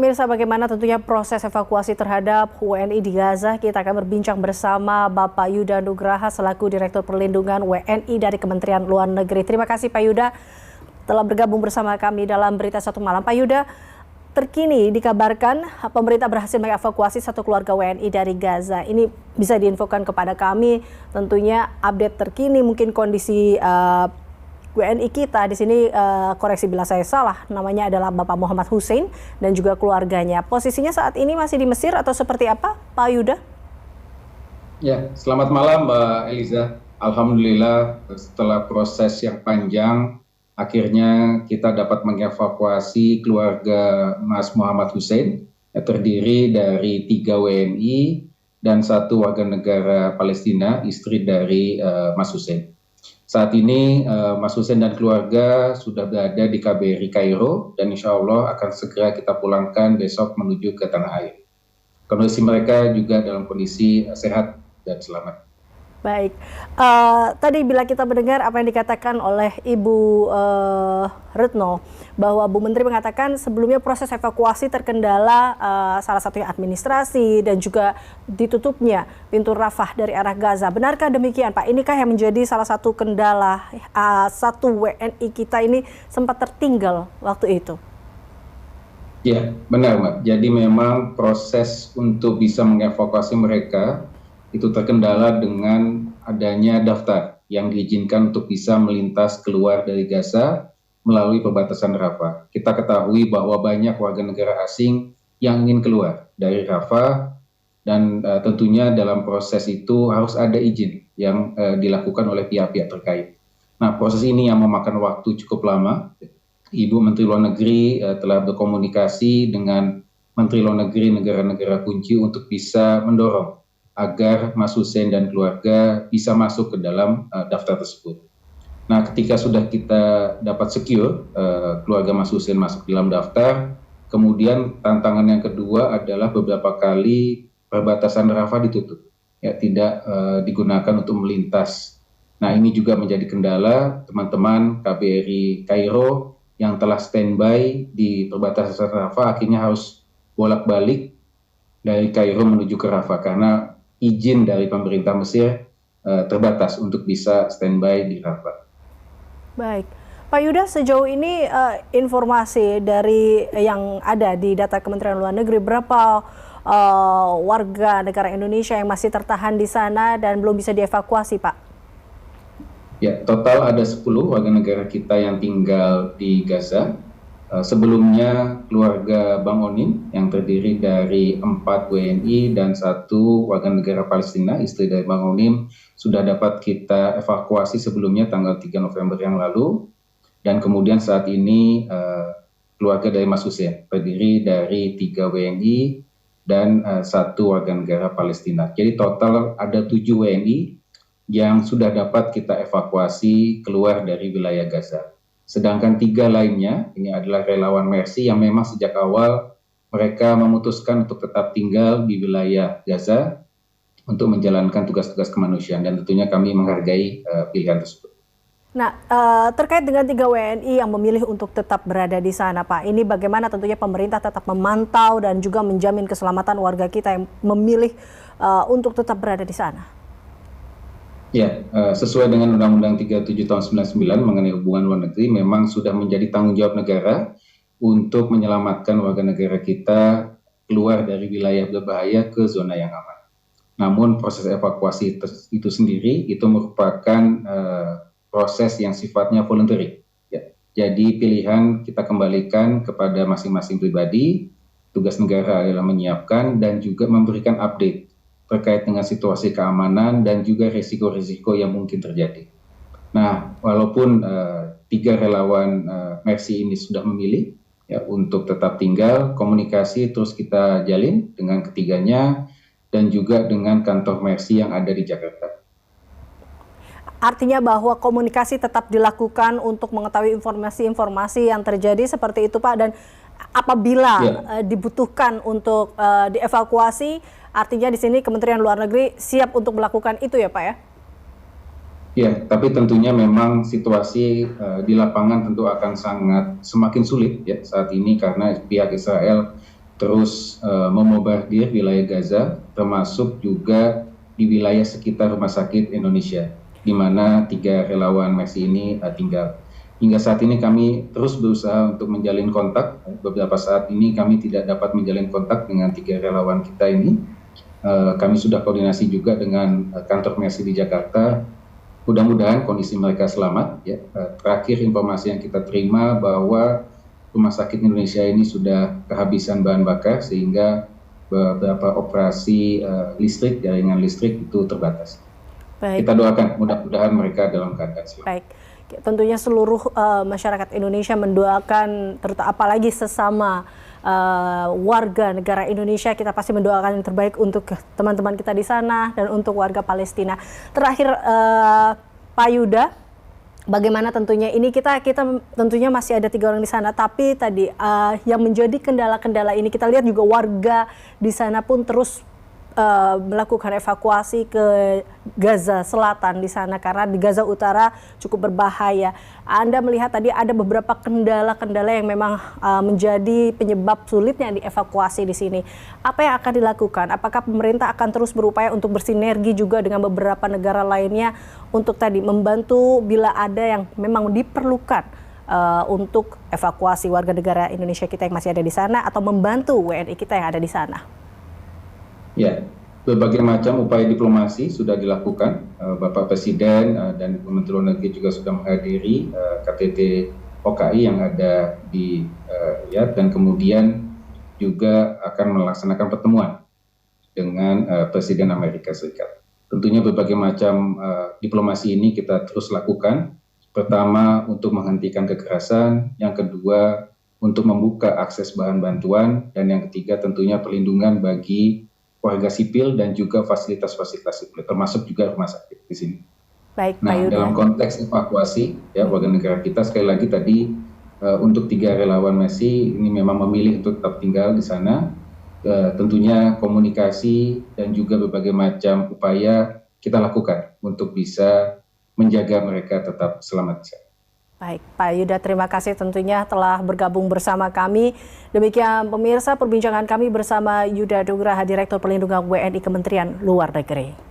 Pemirsa, bagaimana tentunya proses evakuasi terhadap WNI di Gaza? Kita akan berbincang bersama Bapak Yuda Nugraha selaku Direktur Perlindungan WNI dari Kementerian Luar Negeri. Terima kasih Pak Yuda telah bergabung bersama kami dalam Berita Satu Malam. Pak Yuda, terkini dikabarkan pemerintah berhasil mengevakuasi satu keluarga WNI dari Gaza. Ini bisa diinfokan kepada kami tentunya update terkini, mungkin kondisi WNI kita di sini, koreksi bila saya salah, namanya adalah Bapak Muhammad Hussein dan juga keluarganya. Posisinya saat ini masih di Mesir atau seperti apa, Pak Yuda? Ya, selamat malam Mbak Eliza. Alhamdulillah setelah proses yang panjang, akhirnya kita dapat mengevakuasi keluarga Mas Muhammad Hussein, terdiri dari 3 WNI dan 1 warga negara Palestina, istri dari Mas Hussein. Saat ini Mas Hussein dan keluarga sudah berada di KBRI Kairo dan insya Allah akan segera kita pulangkan besok menuju ke tanah air. Kondisi mereka juga dalam kondisi sehat dan selamat. Baik, tadi bila kita mendengar apa yang dikatakan oleh Ibu Retno, bahwa Bu Menteri mengatakan sebelumnya proses evakuasi terkendala salah satunya administrasi dan juga ditutupnya pintu Rafah dari arah Gaza. Benarkah demikian Pak? Inikah yang menjadi salah satu kendala satu WNI kita ini sempat tertinggal waktu itu? Ya, benar Mbak. Jadi memang proses untuk bisa mengevakuasi mereka itu terkendala dengan adanya daftar yang diizinkan untuk bisa melintas keluar dari Gaza melalui perbatasan Rafah. Kita ketahui bahwa banyak warga negara asing yang ingin keluar dari Rafah dan tentunya dalam proses itu harus ada izin yang dilakukan oleh pihak-pihak terkait. Nah, proses ini yang memakan waktu cukup lama. Ibu Menteri Luar Negeri telah berkomunikasi dengan Menteri Luar Negeri negara-negara kunci untuk bisa mendorong agar Mas Hussein dan keluarga bisa masuk ke dalam daftar tersebut. Nah, ketika sudah kita dapat secure keluarga Mas Hussein masuk dalam daftar, kemudian tantangan yang kedua adalah beberapa kali perbatasan Rafah ditutup, ya tidak digunakan untuk melintas. Nah, ini juga menjadi kendala teman-teman KBRI Kairo yang telah standby di perbatasan Rafah akhirnya harus bolak-balik dari Kairo menuju ke Rafah karena izin dari pemerintah Mesir terbatas untuk bisa standby di Rafah. Baik, Pak Yuda, sejauh ini informasi dari yang ada di data Kementerian Luar Negeri, berapa warga negara Indonesia yang masih tertahan di sana dan belum bisa dievakuasi, Pak? Ya, total ada 10 warga negara kita yang tinggal di Gaza. Sebelumnya keluarga Bang Onim yang terdiri dari 4 WNI dan 1 warga negara Palestina, istri dari Bang Onim, sudah dapat kita evakuasi sebelumnya tanggal 3 November yang lalu. Dan kemudian saat ini keluarga dari Mas Hussein, terdiri dari 3 WNI dan 1 warga negara Palestina. Jadi total ada 7 WNI yang sudah dapat kita evakuasi keluar dari wilayah Gaza. Sedangkan 3 lainnya, ini adalah relawan Mercy yang memang sejak awal mereka memutuskan untuk tetap tinggal di wilayah Gaza untuk menjalankan tugas-tugas kemanusiaan dan tentunya kami menghargai pilihan tersebut. Nah, terkait dengan 3 WNI yang memilih untuk tetap berada di sana, Pak, ini bagaimana tentunya pemerintah tetap memantau dan juga menjamin keselamatan warga kita yang memilih untuk tetap berada di sana? Ya, sesuai dengan Undang-Undang 37 tahun 99 mengenai hubungan luar negeri, memang sudah menjadi tanggung jawab negara untuk menyelamatkan warga negara kita keluar dari wilayah berbahaya ke zona yang aman. Namun proses evakuasi itu sendiri itu merupakan proses yang sifatnya voluntary. Ya. Jadi pilihan kita kembalikan kepada masing-masing pribadi, tugas negara adalah menyiapkan dan juga memberikan update terkait dengan situasi keamanan dan juga risiko-risiko yang mungkin terjadi. Nah, walaupun 3 relawan Mercy ini sudah memilih ya, untuk tetap tinggal, komunikasi terus kita jalin dengan ketiganya dan juga dengan kantor Mercy yang ada di Jakarta. Artinya bahwa komunikasi tetap dilakukan untuk mengetahui informasi-informasi yang terjadi seperti itu, Pak, dan apabila dibutuhkan untuk dievakuasi, artinya di sini Kementerian Luar Negeri siap untuk melakukan itu ya Pak ya? Ya, tapi tentunya memang situasi di lapangan tentu akan semakin sulit ya saat ini karena pihak Israel terus memombardir wilayah Gaza, termasuk juga di wilayah sekitar Rumah Sakit Indonesia, di mana 3 relawan Mercy ini tinggal. Hingga saat ini kami terus berusaha untuk menjalin kontak. Beberapa saat ini kami tidak dapat menjalin kontak dengan 3 relawan kita ini. Kami sudah koordinasi juga dengan kantor Mercy di Jakarta. Mudah-mudahan kondisi mereka selamat. Ya. Terakhir informasi yang kita terima bahwa Rumah Sakit Indonesia ini sudah kehabisan bahan bakar sehingga beberapa operasi listrik, jaringan listrik itu terbatas. Baik. Kita doakan mudah-mudahan mereka dalam keadaan selamat. Baik. Tentunya seluruh masyarakat Indonesia mendoakan, terutama apalagi sesama warga negara Indonesia, kita pasti mendoakan yang terbaik untuk teman-teman kita di sana dan untuk warga Palestina. Terakhir Pak Yuda, bagaimana tentunya ini kita tentunya masih ada 3 orang di sana, tapi tadi yang menjadi kendala-kendala ini kita lihat juga warga di sana pun terus melakukan evakuasi ke Gaza Selatan di sana karena di Gaza Utara cukup berbahaya. Anda melihat tadi ada beberapa kendala-kendala yang memang menjadi penyebab sulitnya dievakuasi di sini. Apa yang akan dilakukan? Apakah pemerintah akan terus berupaya untuk bersinergi juga dengan beberapa negara lainnya untuk tadi membantu bila ada yang memang diperlukan untuk evakuasi warga negara Indonesia kita yang masih ada di sana atau membantu WNI kita yang ada di sana? Ya, berbagai macam upaya diplomasi sudah dilakukan. Bapak Presiden dan Menteri Luar Negeri juga sudah menghadiri KTT OKI yang ada di Riyadh, dan kemudian juga akan melaksanakan pertemuan dengan Presiden Amerika Serikat. Tentunya berbagai macam diplomasi ini kita terus lakukan. Pertama, untuk menghentikan kekerasan. Yang kedua, untuk membuka akses bahan bantuan. Dan yang ketiga, tentunya perlindungan bagi warga sipil dan juga fasilitas-fasilitas sipil, termasuk juga rumah sakit di sini. Baik, nah, dalam konteks evakuasi ya warga negara kita, sekali lagi tadi untuk 3 relawan Mercy ini memang memilih untuk tetap tinggal di sana. Tentunya komunikasi dan juga berbagai macam upaya kita lakukan untuk bisa menjaga mereka tetap selamat di sana. Baik, Pak Yuda, terima kasih tentunya telah bergabung bersama kami. Demikian pemirsa perbincangan kami bersama Yuda Nugraha, Direktur Perlindungan WNI Kementerian Luar Negeri.